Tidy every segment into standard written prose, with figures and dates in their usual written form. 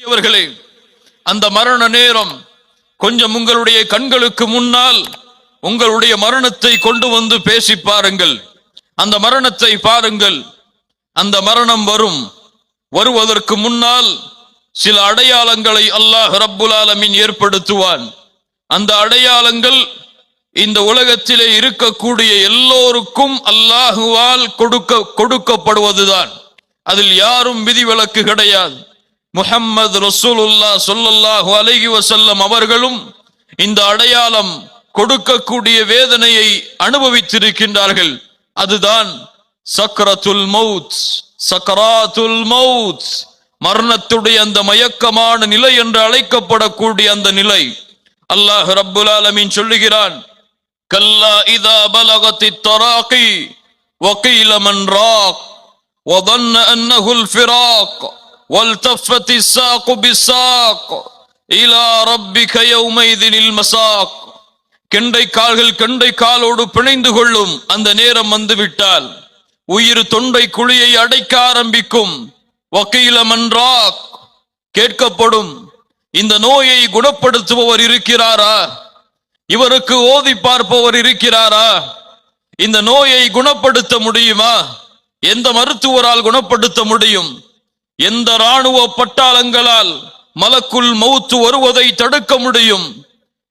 அவர்களே, அந்த மரண நேரம் கொஞ்சம் உங்களுடைய கண்களுக்கு முன்னால் உங்களுடைய மரணத்தை கொண்டு வந்து பேசி பாருங்கள். அந்த மரணத்தை பாருங்கள். அந்த மரணம் வருவதற்கு முன்னால் சில அடையாளங்களை அல்லாஹ் ரப்புல் ஆலமீன் ஏற்படுத்துவான். அந்த அடையாளங்கள் இந்த உலகத்திலே இருக்கக்கூடிய எல்லோருக்கும் அல்லாஹுவால் கொடுக்கப்படுவதுதான். அதில் யாரும் விதிவிலக்கு கிடையாது. முஹம்மது ரசூலுல்லாஹ் ஸல்லல்லாஹு அலைஹி வஸல்லம் அவர்களும் இந்த அடையாளம் கொடுக்கக்கூடிய வேதனையை அனுபவித்திருக்கின்றார்கள். அதுதான் சக்ரத்துல் மௌத், சக்கராத்துல் மௌத், மரணத்துடைய அந்த மயக்கமான நிலை என்று அழைக்கப்படக்கூடிய அந்த நிலை. அல்லாஹ் ரப்புல் ஆலமீன் சொல்லுகிறான், கல்லா இதா பலகத்தித் தராகி வகீல மன் ராக் வதன்ன அன்னஹுல் ஃபிராக் வல்தஃபத்தி ஸாகு பிஸ்ஸாக் இலா ரப்பிக யௌமைதினில் மஸாக். கெண்டை காலோடு பிணைந்து கொள்ளும் அந்த நேரம் வந்துவிட்டால் உயிர் தொண்டை குழியை அடைக்க ஆரம்பிக்கும். வகீல மன் ராக், கேட்கப்படும், இந்த நோயை குணப்படுத்துபவர் இருக்கிறாரா? இவருக்கு ஓதி பார்ப்பவர் இருக்கிறாரா? இந்த நோயை குணப்படுத்த முடியுமா? எந்த மருத்துவரால் குணப்படுத்த முடியும்? எந்த ராணுவ பட்டாளங்களால் மலக்குல் மௌத் வருவதை தடுக்க முடியும்?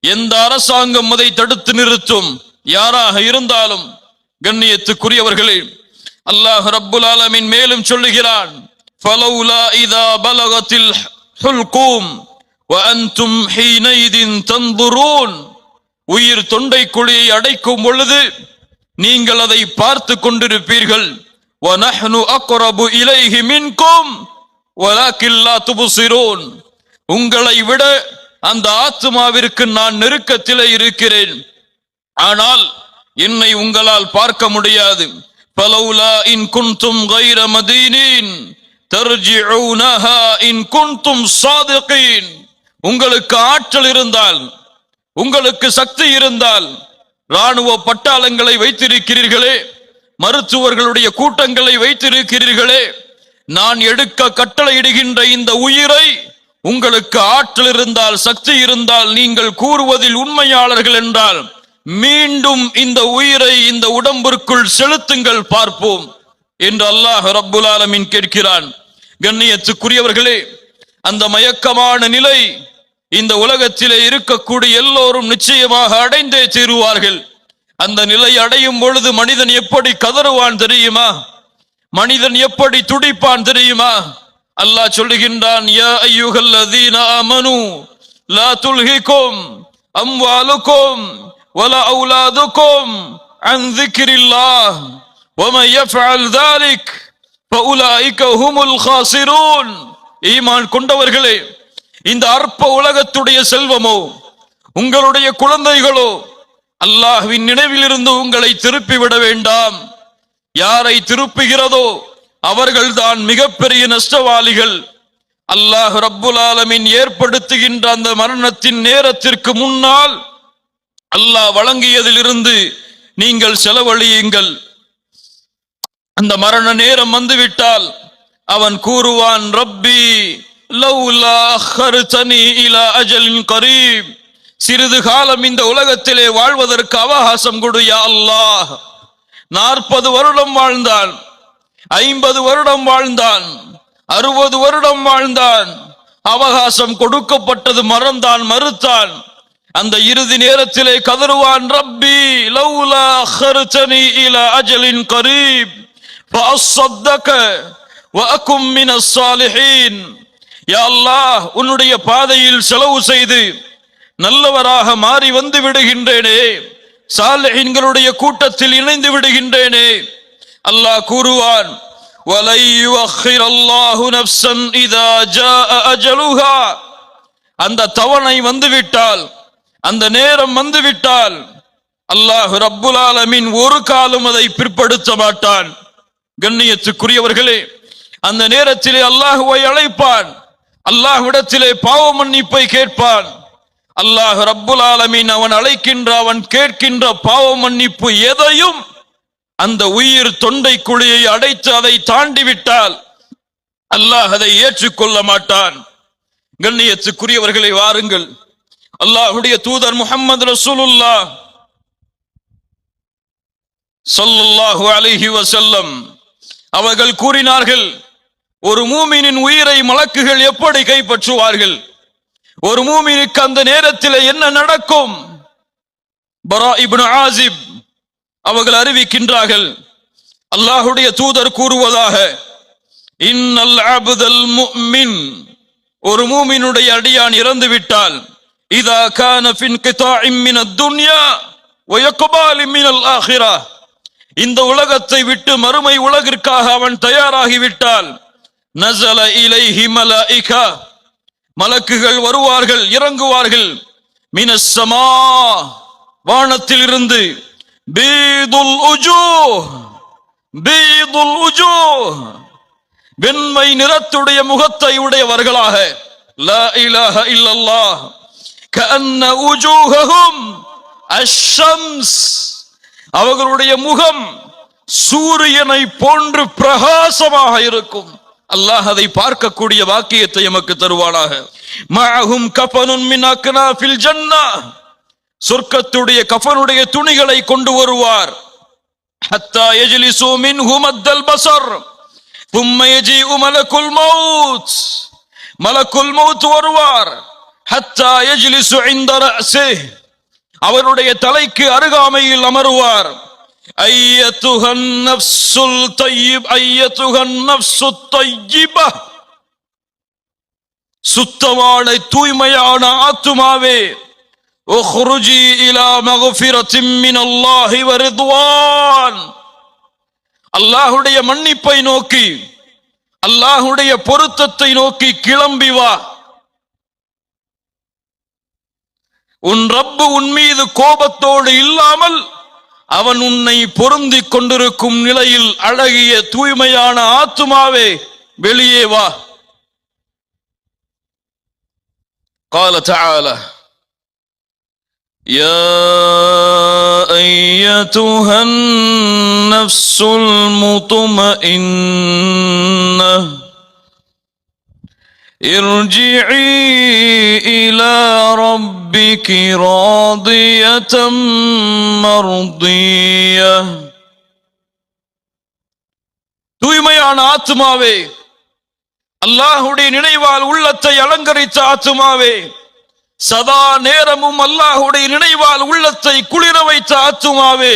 எந்த அரசாங்கம் அதை தடுத்து நிறுத்தும்? யாராக இருந்தாலும் கண்ணியத்துக்குரியவர்களே, அல்லாஹ் ரப்புல் ஆலமீன் மேலும் சொல்லுகிறான், ஃபலௌலா இதா பலகத்தில் ஹுல்கூம் வ அன்தும் ஹீனைதின் தன்துரூன். உயிர் தொண்டை குழியை அடைக்கும் பொழுது நீங்கள் அதை பார்த்து கொண்டிருப்பீர்கள். வநஹ்னு அக்ரபு இலைஹி மின்கும் வலாக்கின் லா துப்சிரூன். உங்களை விட அந்த ஆத்மாவிற்கு நான் நெருக்கத்திலே இருக்கிறேன், ஆனால் என்னை உங்களால் பார்க்க முடியாது. ஃபலௌலா இன் குன்தும் கைர மதீனின் தர்ஜிஊனஹா இன் குன்தும் ஸாதிகீன். உங்களுக்கு ஆற்றல் இருந்தால், உங்களுக்கு சக்தி இருந்தால், ராணுவ பட்டாளங்களை வைத்திருக்கிறீர்களே, மருத்துவர்களுடைய கூட்டங்களை வைத்திருக்கிறீர்களே, நான் எடுக்க கட்டளையிடுகின்ற இந்த உயிரை உங்களுக்கு ஆற்றல் இருந்தால், சக்தி இருந்தால், நீங்கள் கூறுவதில் உண்மையாளர்கள் என்றால் மீண்டும் இந்த உயிரை இந்த உடம்பிற்குள் செலுத்துங்கள் பார்ப்போம் என்று அல்லாஹ் ரப்புல் ஆலமீன் கேட்கிறான். கண்ணியத்துக்குரியவர்களே, அந்த மயக்கமான நிலை இந்த உலகத்திலே இருக்கக்கூடிய எல்லோரும் நிச்சயமாக அடைந்தே தீருவார்கள். அந்த நிலை அடையும் பொழுது மனிதன் எப்படி கதறுவான் தெரியுமா? மனிதன் எப்படி துடிப்பான் தெரியுமா? அல்லாஹ் சொல்லுகின்றான், யா அய்யுஹல்லதீன ஆமனு லா துல்ஹிகும் அம்வாலுகும் வலா அவுலாதுகும் அன் ذிக்ரில்லாஹ் வமன் யஃஅல் ذلك ஃபஉலாயிக ஹுமுல் காசிரூன். ஈமான் கொண்டவர்களே, இந்த அற்ப உலகத்துடைய செல்வமோ உங்களுடைய குழந்தைகளோ அல்லாஹ்வின் நினைவிலிருந்து உங்களை திருப்பி விட வேண்டாம். யாரை திருப்புகிறதோ அவர்கள்தான் மிகப்பெரிய நஷ்டவாளிகள். அல்லாஹ் ரப்புல் ஆலமீன் ஏற்படுத்துகின்ற அந்த மரணத்தின் நேரத்திற்கு முன்னால் அல்லாஹ் வழங்கியதிலிருந்து நீங்கள் செலவழியுங்கள். அந்த மரண நேரம் வந்துவிட்டால் அவன் கூறுவான், ரப்பி லவ்லா அഖர்தனி இலா அஜலின் கரீப். சிறிது காலம் இந்த உலகத்திலே வாழ்வதற்கு அவகாசம் கொடு யா அல்லாஹ். 40 வருடம் வாழ்ந்தான், 50 வருடம் வாழ்ந்தான், 60 வருடம் வாழ்ந்தான். அவகாசம் கொடுக்கப்பட்டது, மறுத்தான். அந்த இறுதி நேரத்திலே கதறுவான், ரப்பி லவ்லா அഖர்தனி இலா அஜலின் கரீப் ஃபஅஸ்ஸதக வஅகும் மினஸ் ஸாலிஹீன். யா அல்லாஹ், உன்னுடைய பாதையில் செலவு செய்து நல்லவராக மாறி வந்து விடுகின்றேனே, சாலிஹீன்களுடைய கூட்டத்தில் இணைந்து விடுகின்றேனே. அல்லாஹ் கூறுவான், வலை யுஅখিরல்லாஹு நஃப்ஸன் இதா ஜாஅ அஜலுஹா. அந்த தவணை வந்துவிட்டால், அந்த நேரம் வந்துவிட்டால் அல்லாஹ் ரப்புல் ஆலமீன் ஒரு காலம் அதை பிற்படுத்த மாட்டான். கண்ணியத்துக்குரியவர்களே, அந்த நேரத்திலே அல்லாஹ்வை அழைப்பான், அல்லாஹ்விடத்திலே பாவ மன்னிப்பை கேட்பான். அல்லாஹ் ரப்புல் ஆலமீன் அவன் அழைக்கின்ற, அவன் கேட்கின்ற பாவ மன்னிப்பு எதையும் அந்த உயிர் தொண்டை குழியை அடைத்து அதை தாண்டி விட்டால் அல்லாஹ் அதை ஏற்றுக்கொள்ள மாட்டான். கண்ணியத்துக்குரியவர்களை வாருங்கள், அல்லாஹ்வுடைய தூதர் முஹம்மது ரசூலுல்லாஹ் ஸல்லல்லாஹு அலைஹி வஸல்லம் அவர்கள் கூறினார்கள், ஒரு மூமினின் உயிரை மலக்குகள் எப்படி கைப்பற்றுவார்கள்? ஒரு மூமினுக்கு அந்த நேரத்தில் என்ன நடக்கும்? பரா இப்னு ஆசிப் அவர்கள் அறிவிக்கின்றார்கள், அல்லாஹ்வுடைய தூதர் கூறுவதாக, இன்னல் அப்தல் முஃமின், ஒரு மூமினுடைய அடியான் இறந்து விட்டால், இதா கான ஃபின் கிதாஇம் மினத் துன்யா வ யக்பாலி மினல் ஆখিরাহ, இந்த உலகத்தை விட்டு மறுமை உலகிற்காக அவன் தயாராகி விட்டால், நஸல இலைஹி மலாயிகா, மலக்குகள் வருவார்கள், இறங்குவார்கள், மினஸ் ஸமா, வானத்தில் இருந்து, பீதுல் உஜூஹ், பீதுல் உஜூஹ், வெண்மை நிறத்துடைய முகத்தை உடையவர்களாக, லா இலாஹ இல்லல்லாஹ், கஅன்ன உஜூஹஹும் அஷம்ஸ், அவர்களுடைய முகம் சூரியனை போன்று பிரகாசமாக இருக்கும். அல்லாஹ் அதை பார்க்கக்கூடிய வாக்கியத்தை எமக்கு தருவானாக. மஅஹும் கஃபனுன் மின் அக்னாஃபில் ஜன்னah, சொர்க்கத்துடைய கஃபனுடைய துணிகளை கொண்டு வருவார். ஹத்தா யஜ்லிசு மின்ஹு மத்தல் பஸர், ثم يجيء ملك الموت, மலக்குல் மௌத் வருவார். ஹத்தா யஜ்லிசு இன்த ரஅஸிஹ், அவருடைய தலைக்கு அருகாமையில் அமருவார். ஐயத்துஹன் நஃப்ஸுல் தய்யிப், ஐயத்துஹன் நஃப்ஸுத் தய்யிபா, சுத்தமான தூய்மையான ஆத்துமாவே, உக்ருஜி இலா மக்ஃபிரத்தின் மினல்லாஹி வ ரிضவான், அல்லாஹ்வுடைய மன்னிப்பை நோக்கி, அல்லாஹ்வுடைய பொருத்தத்தை நோக்கி கிளம்பி வா. உன் ரப்பு உன் மீது கோபத்தோடு இல்லாமல் அவன் உன்னை பொருந்திக் கொண்டிருக்கும் நிலையில் அழகிய தூய்மையான ஆத்துமாவே வெளியே வா. قال تعالى يا أيتها النفس المطمئنة ارجعي إلى ربك راضية مرضية, தூய்மையான ஆத்துமாவே, அல்லாஹ்வுடைய நினைவால் உள்ளத்தை அலங்கரித்த ஆத்துமாவே, சதா நேரமும் அல்லாஹ்வுடைய நினைவால் உள்ளத்தை குளிர வைத்த ஆத்துமாவே,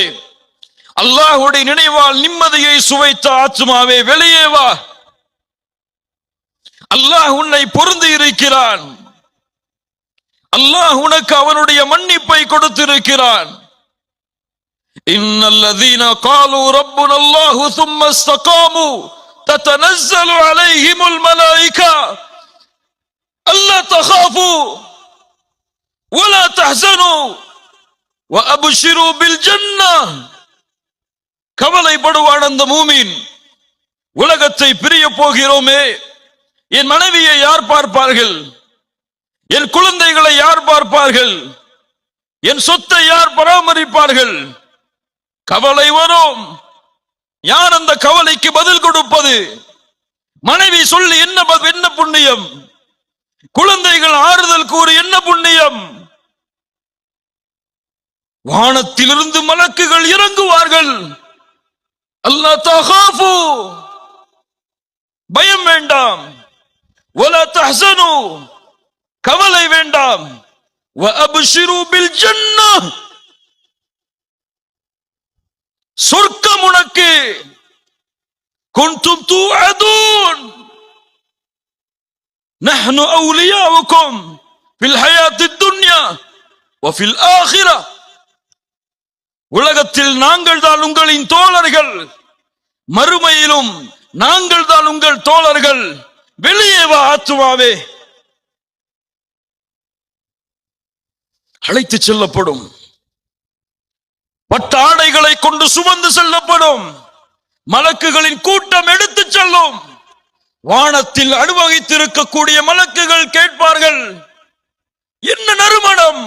அல்லாஹ்வுடைய நினைவால் நிம்மதியை சுவைத்த ஆத்துமாவே, வெளியே வா. அல்லாஹ் உன்னை பொருந்தி இருக்கிறான். அல்லாஹ் உனக்கு அவனுடைய மன்னிப்பை கொடுத்திருக்கிறான். இன்னல்லதீன காலு ரப்புன அல்லாஹு ثم استقاموا تتنزل عليهم الملائكة ألا تخافوا ولا تحزنوا وأبشروا بالجنة, கவலைப்படுவான் அந்த மூமின், உலகத்தை பிரிய போகிறோமே, என் மனைவியை யார் பார்ப்பார்கள், என் குழந்தைகளை யார் பார்ப்பார்கள், என் சொத்தை யார் பராமரிப்பார்கள், கவலை வரும். யார் அந்த கவலைக்கு பதில் கொடுப்பது? மனைவி சொல்லி என்ன புண்ணியம், குழந்தைகள் ஆறுதல் கூறி என்ன புண்ணியம்? வானத்திலிருந்து மலக்குகள் இறங்குவார்கள். அல்லா தகாஃபு, பயம் வேண்டாம், வலா தஹ்சனு, கவலை வேண்டாம், வ அப்ஷிரு பில் ஜன்னah, சொர்க்கம் உனக்கு, குன்தும் துஅதுன் நஹ்னு அவுலியாவுக்கும் ஃபில் ஹயாத்தித் துன்யா வ ஃபில் ஆখিরাহ, உலகத்தில் நாங்கள் தான் உங்களின் தோழர்கள், மறுமையிலும் நாங்கள் தான் உங்கள் தோழர்கள், வெளியே வா ஆத்துமாவே. அழைத்து செல்லப்படும், பட்டாடைகளை கொண்டு சுமந்து செல்லப்படும், மலக்குகளின் கூட்டம் எடுத்து செல்லும். வானத்தில் அனுபவித்திருக்கக்கூடிய மலக்குகள் கேட்பார்கள், என்ன நறுமணம்,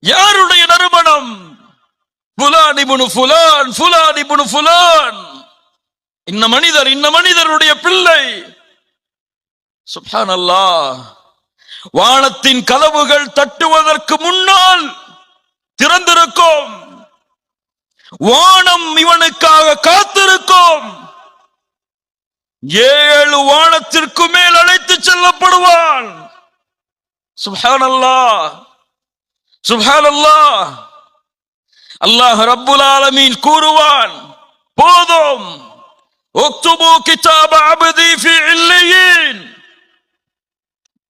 யாருடைய நறுமணம்? ஃபுலான் இப்னு ஃபுலான், ஃபுலான் இப்னு ஃபுலான், இந்த மனிதருடைய பிள்ளை. சுப்ஹானல்லாஹ். வானத்தின் கதவுகள் தட்டுவதற்கு முன்னால் திறந்திருக்கும். வானம் இவனுக்காக காத்திருக்கும். 7 வானத்திற்கு மேல் அழைத்து செல்லப்படுவான். சுப்ஹானல்லாஹ், சுப்ஹானல்லாஹ். அல்லாஹ் ரப்புல் ஆலமீன் கூறுவான், போதும், உக்துபு கிதாப அப்தி ஃபி இல்லியீன்.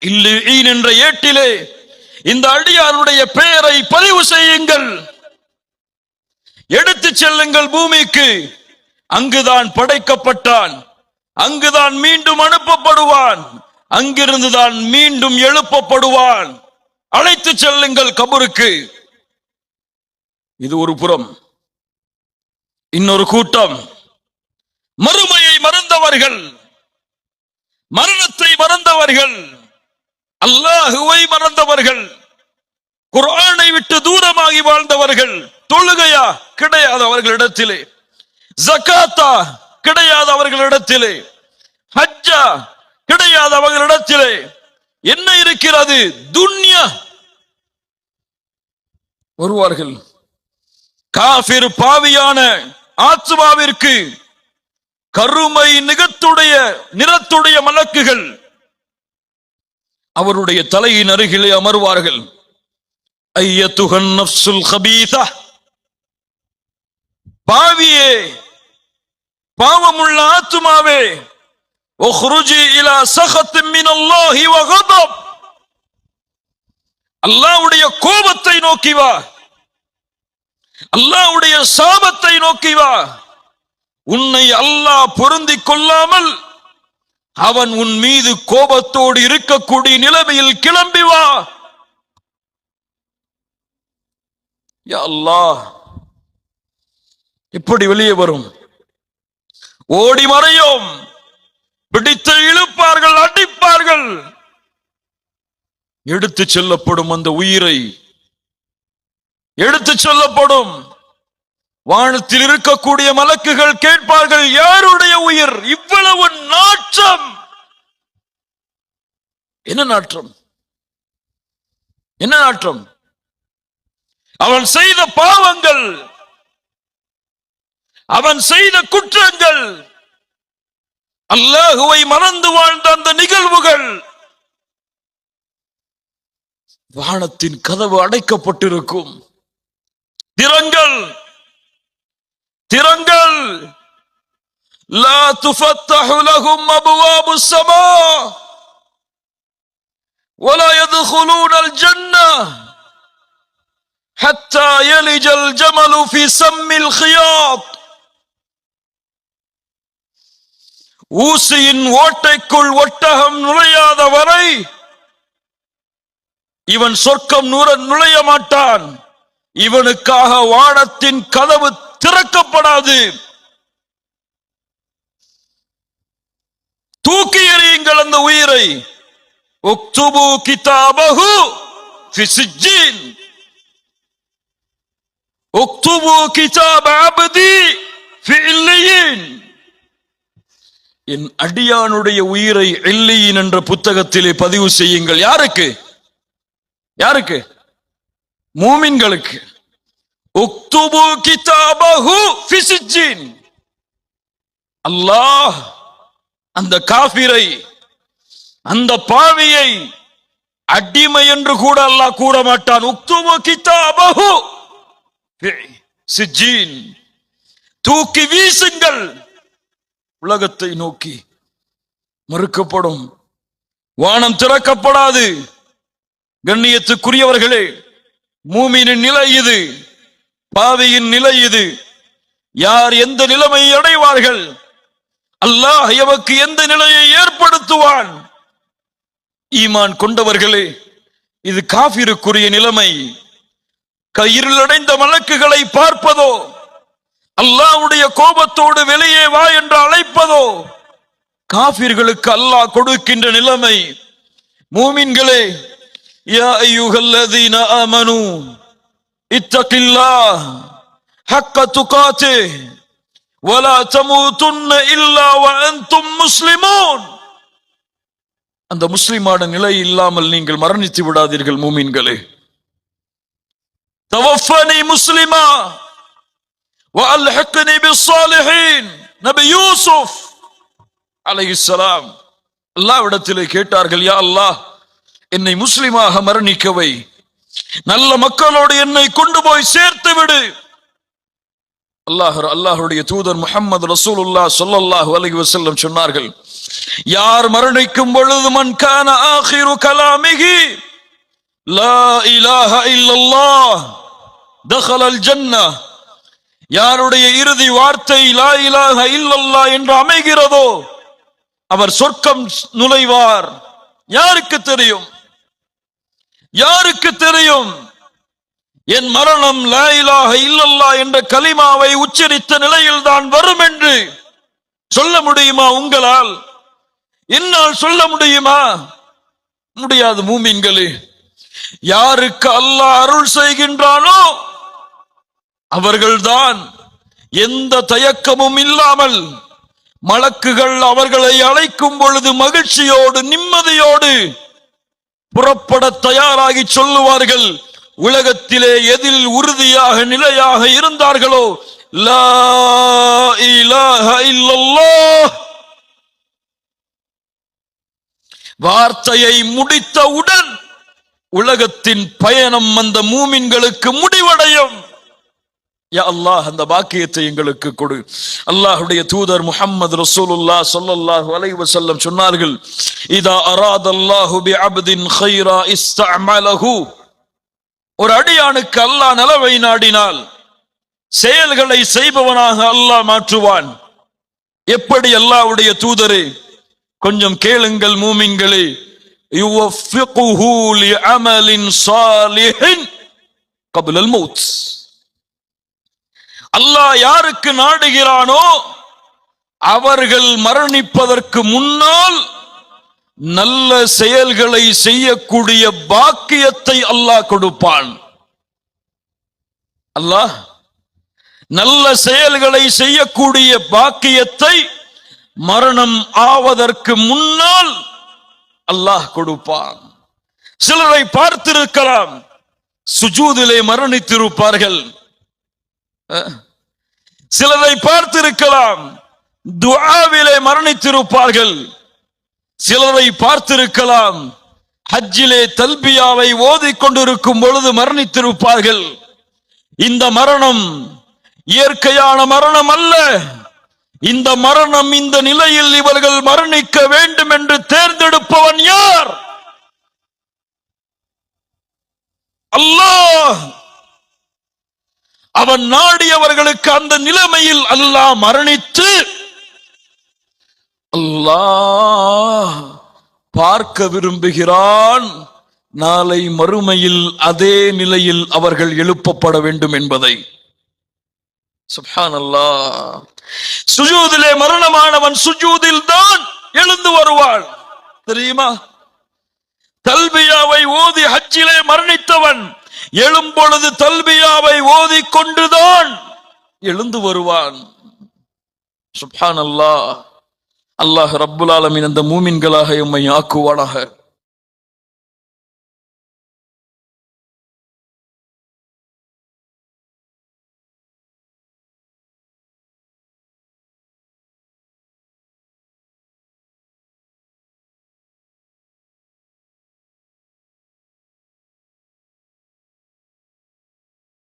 இல்லியீன் என்ற ஏட்டிலே இந்த அடியாருடைய பெயரை பதிவு செய்யுங்கள், எடுத்து செல்லுங்கள் பூமிக்கு. அங்குதான் படைக்கப்பட்டான், அங்குதான் மீண்டும் அனுப்பப்படுவான், அங்கிருந்துதான் மீண்டும் எழுப்பப்படுவான். அழைத்து செல்லுங்கள் கபருக்கு. இது ஒரு புறம். இன்னொரு கூட்டம் மறுமையை மறந்தவர்கள், மரணத்தை மறந்தவர்கள், அல்லாஹுவை மறந்தவர்கள், குர்ஆனை விட்டு தூரமாகி வாழ்ந்தவர்கள். தொழுகையா கிடையாது அவர்களிடத்திலே, ஜகாத்தா கிடையாது அவர்களிடத்திலே, ஹஜ்ஜா கிடையாது அவர்களிடத்திலே. என்ன இருக்கிறது? துன்யா. வருவார்கள் காஃபிர் பாவியான ஆத்மாவிற்கு கருமை நிறத்துடைய மலக்குகள் அவருடைய தலையின் அருகிலே அமர்வார்கள். ஐயத்துஹன் நஃப்ஸுல் கபீஸா, பாவியே, பாவமுள்ள ஆத்மாவே, உக்ருஜி இலா சகத்தின் மினல்லாஹி வ கதப், அல்லாஹ்வுடைய கோபத்தை நோக்கி வா, அல்லாஹ்வுடைய சாபத்தை நோக்கி வா. உன்னை அல்லாஹ் பொருந்திக் கொள்ளாமல் அவன் உன் மீது கோபத்தோடு இருக்கக்கூடிய நிலைமையில் கிளம்பி வா. யா அல்லாஹ், இப்படி வெளியே வரும். ஓடி மறையும், பிடித்து இழுப்பார்கள், அடிப்பார்கள். எடுத்து செல்லப்படும் அந்த உயிரை, எடுத்து செல்லப்படும். வானத்தில் இருக்கக்கூடிய மலக்குகள் கேட்பார்கள், யாருடைய உயிர்? இவ்வளவு நாற்றம். என்ன நாற்றம்? என்ன நாற்றம்? அவன் செய்த பாவங்கள், அவன் செய்த குற்றங்கள், அல்லாஹுவை மறந்து வாழ்ந்த அந்த நிகழ்வுகள். வானத்தின் கதவு அடைக்கப்பட்டிருக்கும். திறங்கள், திறங்கள். லா துஃபத்தஹு லஹும் அப்வாபுஸ் ஸமா வலா யத்குலூனல் ஜன்னah ஹத்தா யலிஜல் ஜமலு ஃபீ ஸம்மில் கியாத். ஊசியின் ஓட்டைக்குள் ஒட்டகம் நுழையாத வரை இவன் சொர்க்கம் நுழைய மாட்டான். இவனுக்காக வானத்தின் கதவு திறக்கப்படாது. தூக்கி எறியுங்கள் அந்த உயிரை. உக்துபு கிதாபஹு ஃபி சிஜ்ஜீன், உக்துபு கிதாப அப்தி ஃபி இல்லியீன். என் அடியானுடைய உயிரை இல்லியீன் என்ற புத்தகத்திலே பதிவு செய்யுங்கள். யாருக்கு? யாருக்கு? மூமின்களுக்கு. உக்துபு கிதாபஹு ஃபி சிஜ்ஜீன். அல்லாஹ் அந்த காஃபிரை, அந்த பாவியை அடிமை என்று கூட அல்லாஹ் கூற மாட்டான். உக்துபு கிதாபஹு ஃபி சிஜ்ஜீன். தூக்கி வீசுங்கள். உலகத்தை நோக்கி மறுக்கப்படும். வானம் திறக்கப்படாது. கண்ணியத்துக்குரியவர்களே, மூமினின் நிலை இது, பாவியின் நிலை இது. யார் எந்த நிலைமையை அடைவார்கள்? அல்லாஹ் எமக்கு எந்த நிலையை ஏற்படுத்துவான்? ஈமான் கொண்டவர்களே, இது காஃபிருக்குரிய நிலைமை. இருளடைந்த மலக்குகளை பார்ப்பதோ, அல்லாஹ்வுடைய கோபத்தோடு வெளியே வா என்று அழைப்பதோ காஃபிர்களுக்கு அல்லாஹ் கொடுக்கின்ற நிலைமை. மூமின்களே, யா அய்யுஹல்லதீன ஆமனூ இத்தகில்லாஹ் ஹக்க துகாத்திஹ் வலா தமூதுன்ன இல்லா வஅன்தும் முஸ்லிமூன். அந்த முஸ்லிமான நிலை இல்லாமல் நீங்கள் மரணித்து விடாதீர்கள் மூமின்களே. தவஃபனி முஸ்லிமா வஅல்ஹிக்னி பிஸ்ஸாலிஹீன். நபி யூசுப் அலைஹிஸ்ஸலாம் அல்லாஹ்விடத்திலே கேட்டார்கள், யா அல்லாஹ், என்னை முஸ்லிமாக மரணிக்கவை, நல்ல மக்களோடு என்னை கொண்டு போய் சேர்த்து விடு. அல்லாஹ்வுடைய தூதர் முஹம்மது ரசூலுல்லாஹ் ஸல்லல்லாஹு அலைஹி வஸல்லம் சொன்னார்கள், யார் மரணிக்கும் பொழுது மன் கான ஆகிரு கலாமிஹி லா இலாஹ இல்லல்லாஹ் தഖலல் ஜன்னஹ், யாருடைய இறுதி வார்த்தை லா இலாஹ இல்லல்லாஹ் என்று அமைகிறதோ அவர் சொர்க்கம் நுழைவார். யாருக்கு தெரியும்? யாருக்கு தெரியும் என் மரணம் லா இலாஹ இல்லல்லாஹ் என்ற கலிமாவை உச்சரித்த நிலையில் தான் வரும் என்று சொல்ல முடியுமா உங்களால்? என்னால் சொல்ல முடியுமா? முடியாது. மூமின்களே, யாருக்கு அல்லாஹ் அருள் செய்கின்றானோ அவர்கள்தான் எந்த தயக்கமும் இல்லாமல் மலக்குகள் அவர்களை அழைக்கும் பொழுது மகிழ்ச்சியோடு நிம்மதியோடு புறப்பட தயாராகி சொல்லுவார்கள், உலகத்திலே எதில் உறுதியாக நிலையாக இருந்தார்களோ லா இலாஹ இல்லல்லாஹ் வார்த்தையை முடித்தவுடன் உலகத்தின் பயணம் அந்த மூமின்களுக்கு முடிவடையும். யா அல்லாஹ், அந்த பாக்கியத்தை எங்களுக்கு கொடு. அல்லாஹ்வுடைய தூதர் முஹம்மது ரசூலுல்லாஹ் ஸல்லல்லாஹு அலைஹி வஸல்லம் சொன்னார்கள், இதா அராதல்லாஹு பிஅப்தின் கைரா இஸ்தஅமலஹு. ஒரு அடியானுக்கு அல்லாஹ் நலவை நாடினால் செயல்களை செய்பவனாக அல்லாஹ் மாற்றுவான். எப்படி? அல்லாஹ்வுடைய தூதரே, கொஞ்சம் கேளுங்கள் மூமின்களே. யுவஃபிகுஹு லிஅமலின் ஸாலிஹின் கப்லல் மௌத். அல்லாஹ் யாருக்கு நாடுகிறானோ அவர்கள் மரணிப்பதற்கு முன்னால் நல்ல செயல்களை செய்யக்கூடிய பாக்கியத்தை அல்லாஹ் கொடுப்பான். அல்லாஹ் நல்ல செயல்களை செய்யக்கூடிய பாக்கியத்தை மரணம் ஆவதற்கு முன்னால் அல்லாஹ் கொடுப்பான். சிலரை பார்த்திருக்கலாம், சுஜூதிலே மரணித்திருப்பார்கள். சிலரை பார்த்திருக்கலாம், துஆவிலே மரணித்திருப்பார்கள். சிலரை பார்த்திருக்கலாம், ஹஜ்ஜிலே தல்பியாவை ஓதிக்கொண்டிருக்கும் பொழுது மரணித்திருப்பார்கள். இந்த மரணம் இயற்கையான மரணம் அல்ல. இந்த மரணம், இந்த நிலையில் இவர்கள் மரணிக்க வேண்டும் என்று தேர்ந்தெடுப்பவன் யார்? அல்லாஹ். அவன் நாடியவர்களுக்கு அந்த நிலைமையில் அல்லாஹ் மரணித்து அல்லாஹ் பார்க்க விரும்புகிறான் நாளை மறுமையில் அதே நிலையில் அவர்கள் எழுப்பப்பட வேண்டும் என்பதை. சுப்ஹானல்லாஹ். சுஜூதிலே மரணமானவன் சுஜூதில் தான் எழுந்து வருவான், தெரியுமா? தல்பியாவை ஓதி ஹஜ்ஜிலே மரணித்தவன் எழும்பொழுது தல்பியாவை ஓதி கொண்டுதான் எழுந்து வருவான். சுப்ஹானல்லாஹ். அல்லாஹ் ரப்புல் ஆலமீன் அந்த மூமின்களாக எம்மை ஆக்குவானாக.